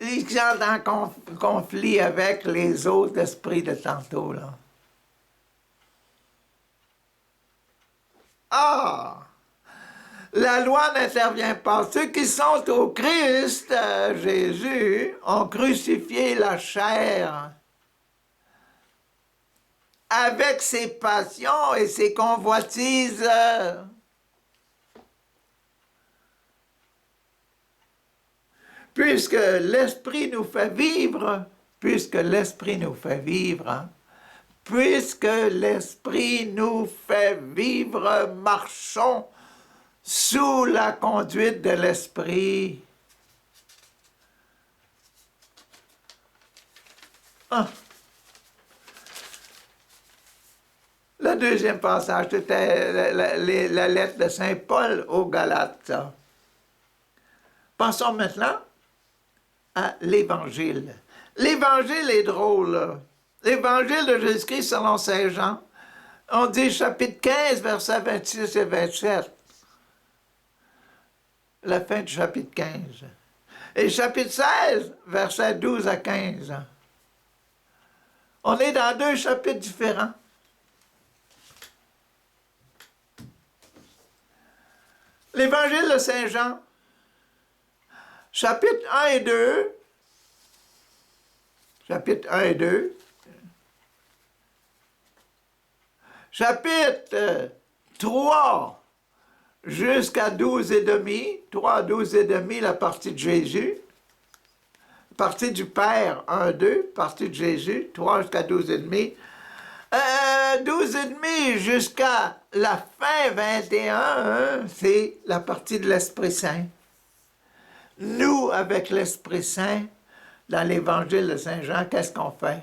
Les gens en conflit avec les autres esprits de tantôt, là. Ah! La loi n'intervient pas. Ceux qui sont au Christ, Jésus, ont crucifié la chair avec ses passions et ses convoitises. Puisque l'Esprit nous fait vivre, puisque l'Esprit nous fait vivre, hein, puisque l'Esprit nous fait vivre, marchons sous la conduite de l'Esprit. Ah. Le deuxième passage, c'était la lettre de Saint Paul aux Galates. Passons maintenant à l'Évangile. L'Évangile est drôle. L'Évangile de Jésus-Christ selon Saint Jean, on dit chapitre 15, versets 26 et 27. La fin du chapitre 15. Et chapitre 16, versets 12 à 15. On est dans deux chapitres différents. L'Évangile de Saint Jean, chapitre 1 et 2, chapitre 1 et 2, chapitre 3 jusqu'à 12 et demi, 3 à 12 et demi, la partie de Jésus, partie du Père, 1, 2, partie de Jésus, 3 jusqu'à 12 et demi, 12,5 jusqu'à la fin 21, hein, c'est la partie de l'Esprit Saint. Nous, avec l'Esprit Saint, dans l'Évangile de Saint Jean, qu'est-ce qu'on fait?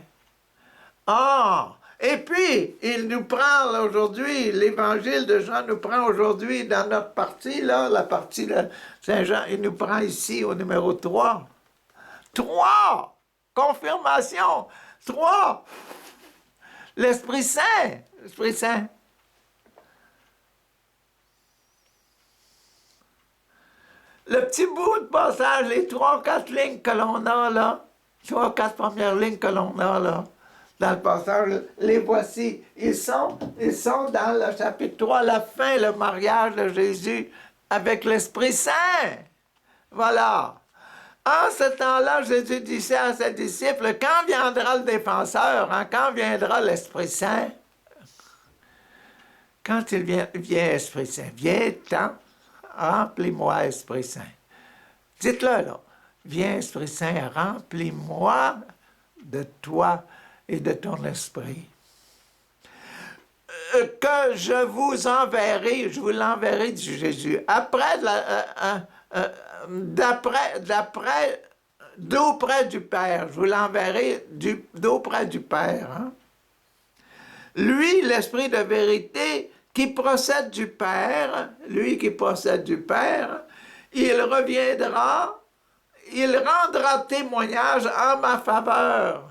Ah! Et puis, il nous prend aujourd'hui, l'Évangile de Jean nous prend aujourd'hui dans notre partie, là, la partie de Saint Jean, il nous prend ici au numéro 3. 3! Confirmation! 3! L'Esprit Saint! L'Esprit Saint. Le petit bout de passage, les 3 ou 4 lignes que l'on a là, 3 ou 4 premières lignes que l'on a là, dans le passage, les voici. Ils sont dans le chapitre 3, la fin, le mariage de Jésus avec l'Esprit Saint. Voilà. En ce temps-là, Jésus disait à ses disciples, quand viendra le défenseur, hein, quand viendra l'Esprit Saint, quand il vient Esprit Saint, viens-t'en, remplis-moi, Esprit Saint. Dites-le, là. Viens, Esprit Saint, remplis-moi de toi et de ton esprit. Que je vous enverrai, je vous l'enverrai, dit Jésus. Après, d'auprès du Père, je vous l'enverrai d'auprès du Père. Hein? Lui, l'Esprit de vérité, qui procède du Père, lui qui procède du Père, il reviendra, il rendra témoignage en ma faveur.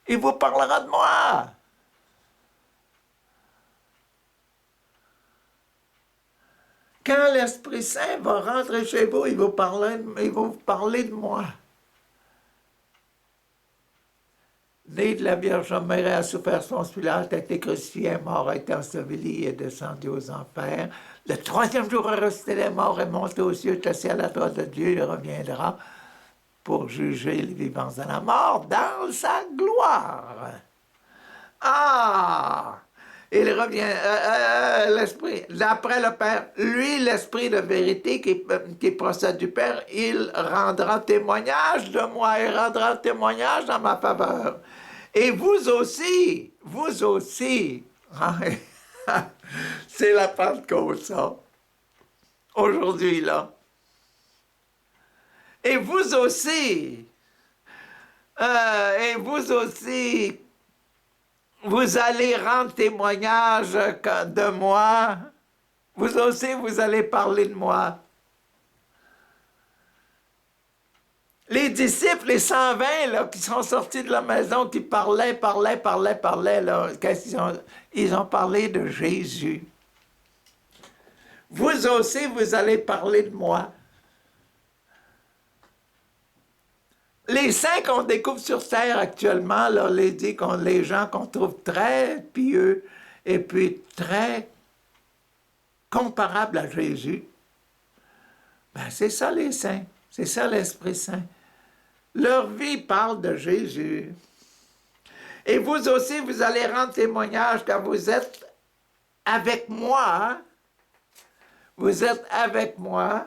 Il vous parlera de moi. Quand l'Esprit Saint va rentrer chez vous, il va vous parler de moi. Né de la Vierge Mère, a souffert son Pilate, a été crucifié, mort, a été enseveli et descendu aux enfers. Le 3e jour, a ressuscité les morts et monté aux cieux, est assis à la droite de Dieu, il reviendra pour juger les vivants et la mort dans sa gloire. Ah! Il revient, l'Esprit, d'après le Père, lui, l'Esprit de vérité qui procède du Père, il rendra témoignage de moi, il rendra témoignage en ma faveur. Et vous aussi, c'est la Pentecôte, ça, aujourd'hui, là. Et vous aussi, vous allez rendre témoignage de moi. Vous aussi, vous allez parler de moi. Les disciples, les 120 là, qui sont sortis de la maison, qui parlaient, là, ils ont parlé de Jésus. Vous aussi, vous allez parler de moi. Les saints qu'on découvre sur terre actuellement, là, les gens qu'on trouve très pieux et puis très comparables à Jésus, ben c'est ça les saints, c'est ça l'Esprit Saint. Leur vie parle de Jésus. Et vous aussi, vous allez rendre témoignage quand vous êtes avec moi. Hein? Vous êtes avec moi.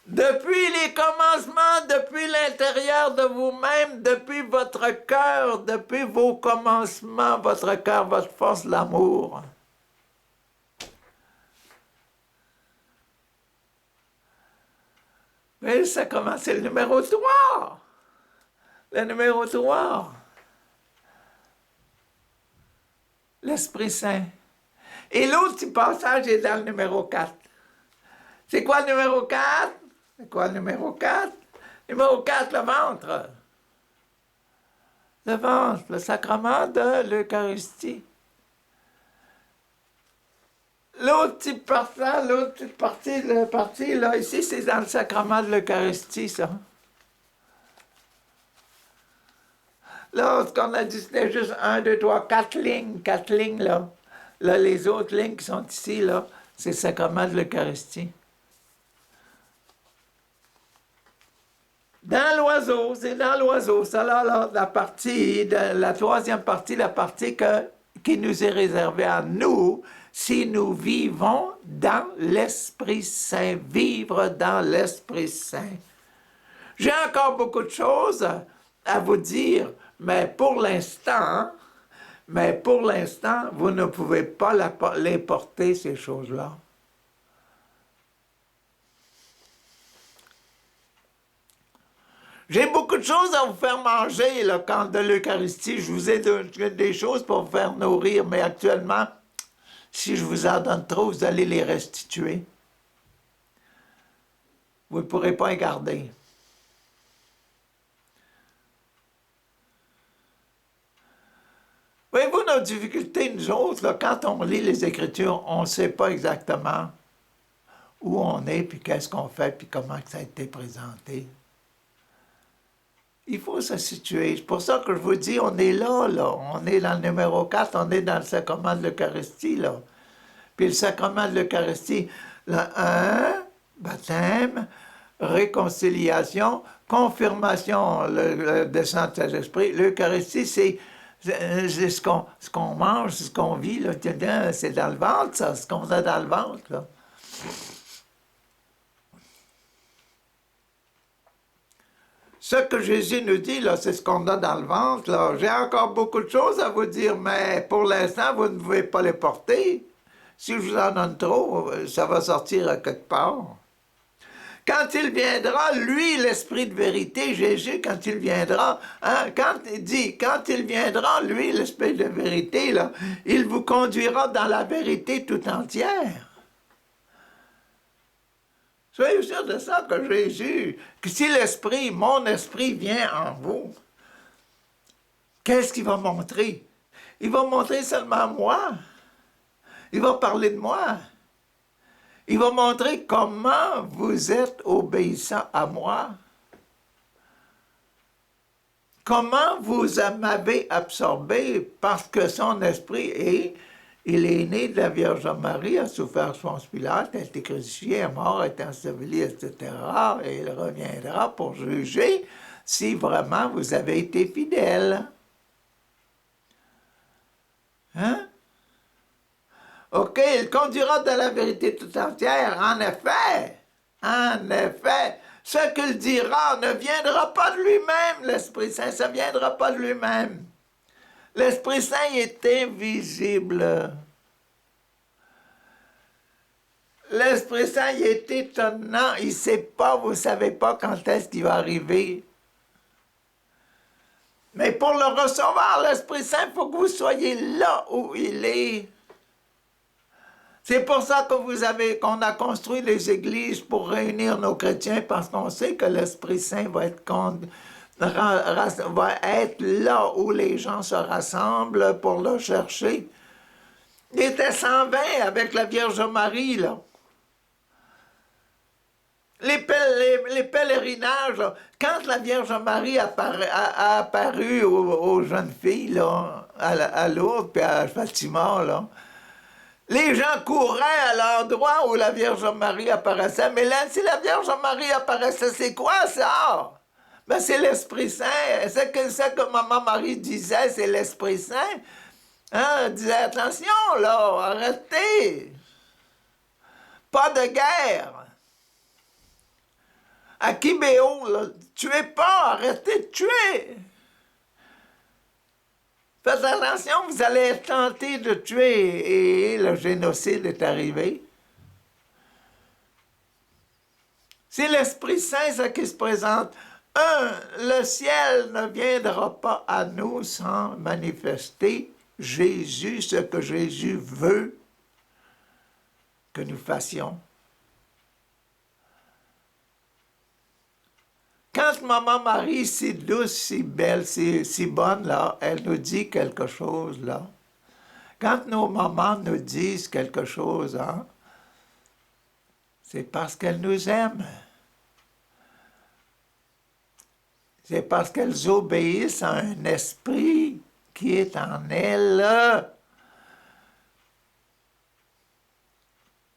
Depuis les commencements, depuis l'intérieur de vous-même, depuis votre cœur, depuis vos commencements, votre cœur, votre force, l'amour. Mais ça commence, c'est le numéro 3. Le numéro 3. L'Esprit Saint. Et l'autre petit passage est dans le numéro 4. C'est quoi le numéro 4? C'est quoi le numéro 4? Numéro 4, le ventre. Le ventre, le sacrement de l'Eucharistie. L'autre petite partie, là, ici, c'est dans le sacrement de l'Eucharistie, ça. Là, ce qu'on a dit, c'était juste 1, 2, 3, 4 lignes, là. Là, les autres lignes qui sont ici, là, c'est le sacrement de l'Eucharistie. Dans l'oiseau, c'est dans l'oiseau, ça là, la partie, la 3e partie, la partie qui nous est réservée à nous, si nous vivons dans l'Esprit Saint, vivre dans l'Esprit Saint. J'ai encore beaucoup de choses à vous dire, mais pour l'instant, Mais pour l'instant, vous ne pouvez pas les porter, ces choses-là. J'ai beaucoup de choses à vous faire manger, là, quand de l'Eucharistie. Je vous ai des choses pour vous faire nourrir, mais actuellement, si je vous en donne trop, vous allez les restituer. Vous ne pourrez pas les garder. Voyez-vous, nos difficultés, nous autres, là, quand on lit les Écritures, on ne sait pas exactement où on est, puis qu'est-ce qu'on fait, puis comment ça a été présenté. Il faut se situer. C'est pour ça que je vous dis, on est là, là. On est dans le numéro 4, on est dans le sacrement de l'Eucharistie, là. Puis le sacrement de l'Eucharistie, le 1, baptême, réconciliation, confirmation, le descente de l'Esprit. L'Eucharistie, c'est ce qu'on mange, ce qu'on vit, là. C'est dans le ventre, ça, ce qu'on a dans le ventre, là. Ce que Jésus nous dit, là, c'est ce qu'on a dans le ventre, là. J'ai encore beaucoup de choses à vous dire, mais pour l'instant, vous ne pouvez pas les porter. Si je vous en donne trop, ça va sortir à quelque part. Quand il viendra, lui, l'Esprit de vérité, Jésus, quand il viendra, hein, quand il viendra, lui, l'Esprit de vérité, là, il vous conduira dans la vérité tout entière. Soyez sûrs de ça, que Jésus, que si l'Esprit, mon Esprit vient en vous, qu'est-ce qu'il va montrer? Il va montrer seulement moi. Il va parler de moi. Il va montrer comment vous êtes obéissant à moi. Comment vous m'avez absorbé parce que son esprit il est né de la Vierge Marie, a souffert Ponce Pilate, a été crucifié, est mort, a été enseveli, etc. Et il reviendra pour juger si vraiment vous avez été fidèle. Hein? OK, il conduira dans la vérité tout entière. En effet, ce qu'il dira ne viendra pas de lui-même, l'Esprit Saint, ça ne viendra pas de lui-même. L'Esprit Saint est invisible. L'Esprit Saint il est étonnant, il ne sait pas, vous ne savez pas quand est-ce qu'il va arriver. Mais pour le recevoir, l'Esprit Saint, il faut que vous soyez là où il est. C'est pour ça que qu'on a construit les églises pour réunir nos chrétiens, parce qu'on sait que l'Esprit Saint va être là où les gens se rassemblent pour le chercher. Il était 120 avec la Vierge Marie, là. Les pèlerinages, là, quand la Vierge Marie a apparu aux jeunes filles, là, à Lourdes et à Fatima, là, les gens couraient à l'endroit où la Vierge Marie apparaissait. Mais là, si la Vierge Marie apparaissait, c'est quoi ça? Ben, c'est l'Esprit Saint. C'est que Maman Marie disait, c'est l'Esprit Saint. Hein? Elle disait, attention, là, arrêtez. Pas de guerre. À Kibéo, là, tuez pas, arrêtez de tuer. Faites attention, vous allez être tentés de tuer, et le génocide est arrivé. C'est l'Esprit Saint, ça qui se présente. Le ciel ne viendra pas à nous sans manifester Jésus, ce que Jésus veut que nous fassions. Quand Maman Marie, si douce, si belle, si bonne, là, elle nous dit quelque chose, là. Quand nos mamans nous disent quelque chose, hein, c'est parce qu'elles nous aiment. C'est parce qu'elles obéissent à un esprit qui est en elles.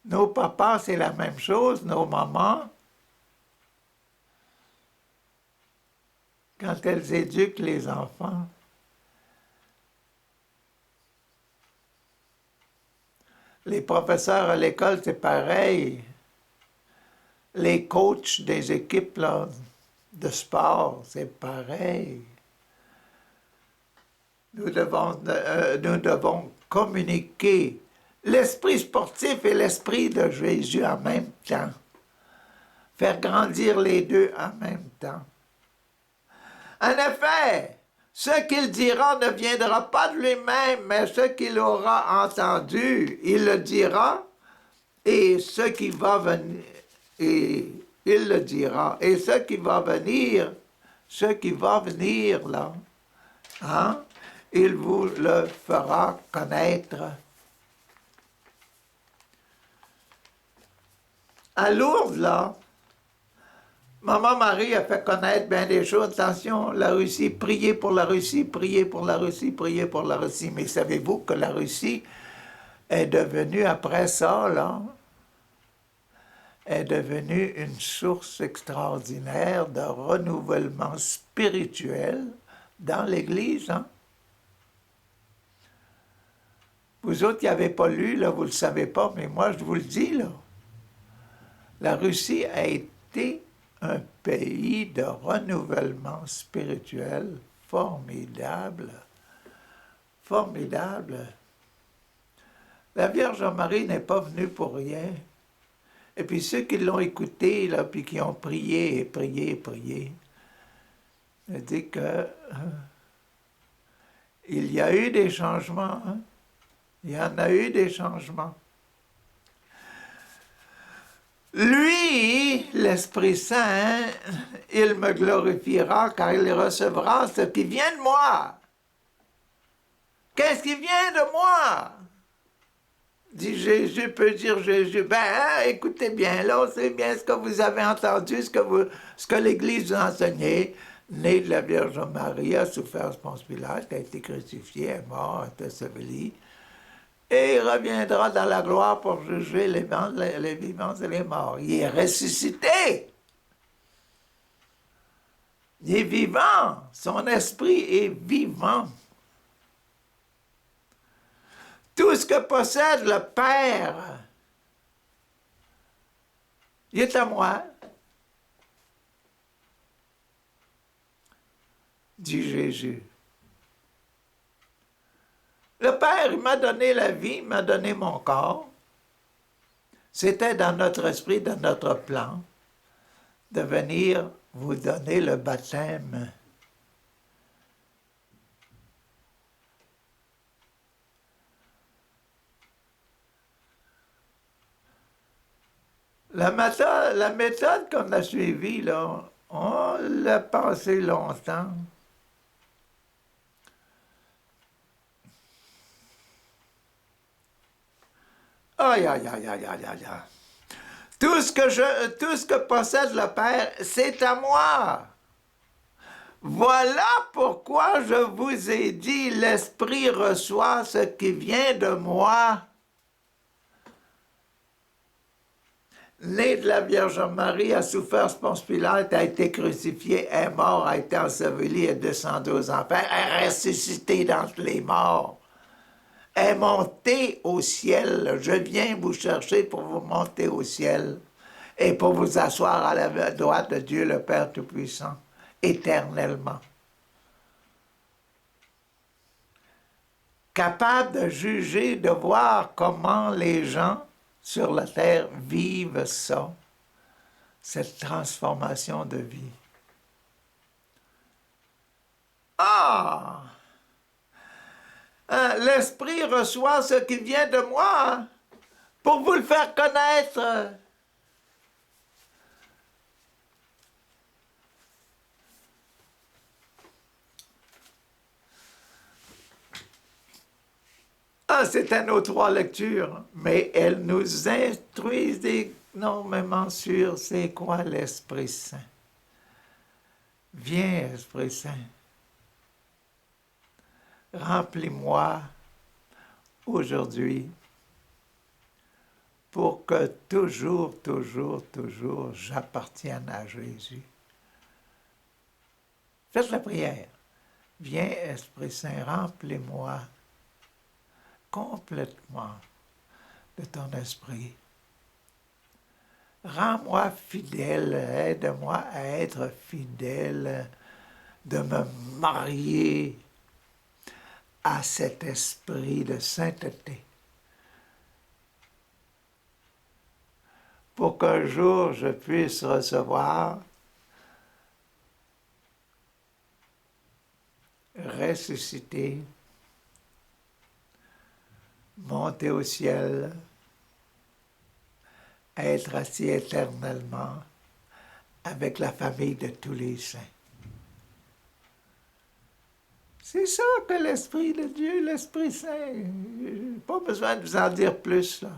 Nos papas, c'est la même chose, nos mamans. Quand elles éduquent les enfants. Les professeurs à l'école, c'est pareil. Les coachs des équipes là, de sport, c'est pareil. nous devons communiquer l'esprit sportif et l'esprit de Jésus en même temps. Faire grandir les deux en même temps. En effet, ce qu'il dira ne viendra pas de lui-même, mais ce qu'il aura entendu, il le dira, et ce qui va venir, et il le dira, et ce qui va venir là, hein, il vous le fera connaître. À Lourdes, là, Maman Marie a fait connaître bien des choses. Attention, la Russie, priez pour la Russie, priez pour la Russie, priez pour la Russie. Mais savez-vous que la Russie est devenue, après ça, là, est devenue une source extraordinaire de renouvellement spirituel dans l'Église, hein? Vous autres qui n'avez pas lu, là, vous ne le savez pas, mais moi, je vous le dis, là. La Russie a été un pays de renouvellement spirituel formidable. Formidable. La Vierge Marie n'est pas venue pour rien. Et puis ceux qui l'ont écouté, là, puis qui ont prié et prié et prié, je dis que il y a eu des changements. Hein? Il y en a eu des changements. Lui, l'Esprit Saint, il me glorifiera car il recevra ce qui vient de moi. Qu'est-ce qui vient de moi? Dit Jésus, peut dire Jésus. Ben, écoutez bien, là, c'est bien ce que vous avez entendu, ce que l'Église vous a enseigné. Né de la Vierge Marie, a souffert sous Ponce Pilate, a été crucifié, est mort, est enseveli. Et il reviendra dans la gloire pour juger les vivants et les morts. Il est ressuscité. Il est vivant. Son esprit est vivant. Tout ce que possède le Père, il est à moi, dit Jésus. Le Père, il m'a donné la vie, il m'a donné mon corps. C'était dans notre esprit, dans notre plan, de venir vous donner le baptême. La méthode qu'on a suivie, là, on l'a pensé longtemps. Aïe, aïe, aïe, aïe, aïe, aïe. Tout ce que possède le Père, c'est à moi. Voilà pourquoi je vous ai dit, l'Esprit reçoit ce qui vient de moi. Né de la Vierge Marie, a souffert sous Ponce Pilate, a été crucifié, est mort, a été enseveli, est descendu aux enfers, est ressuscité d'entre les morts, est monté au ciel. Je viens vous chercher pour vous monter au ciel et pour vous asseoir à la droite de Dieu le Père Tout-Puissant, éternellement. Capable de juger, de voir comment les gens sur la terre vivent ça, cette transformation de vie. Ah! L'Esprit reçoit ce qui vient de moi pour vous le faire connaître. Ah, c'était nos 3 lectures, mais elles nous instruisent énormément sur c'est quoi l'Esprit Saint. Viens, Esprit Saint, remplis-moi aujourd'hui pour que toujours, toujours, toujours, j'appartienne à Jésus. Faites la prière. Viens, Esprit Saint, remplis-moi complètement de ton esprit. Rends-moi fidèle, aide-moi à être fidèle, de me marier à cet esprit de sainteté. Pour qu'un jour je puisse recevoir, ressusciter, monter au ciel, être assis éternellement avec la famille de tous les saints. C'est ça que l'Esprit de Dieu, l'Esprit Saint. Pas besoin de vous en dire plus, là.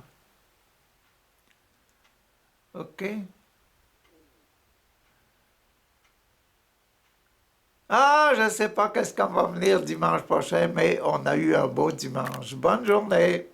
OK? Ah, je ne sais pas qu'est-ce qu'on va venir dimanche prochain, mais on a eu un beau dimanche. Bonne journée!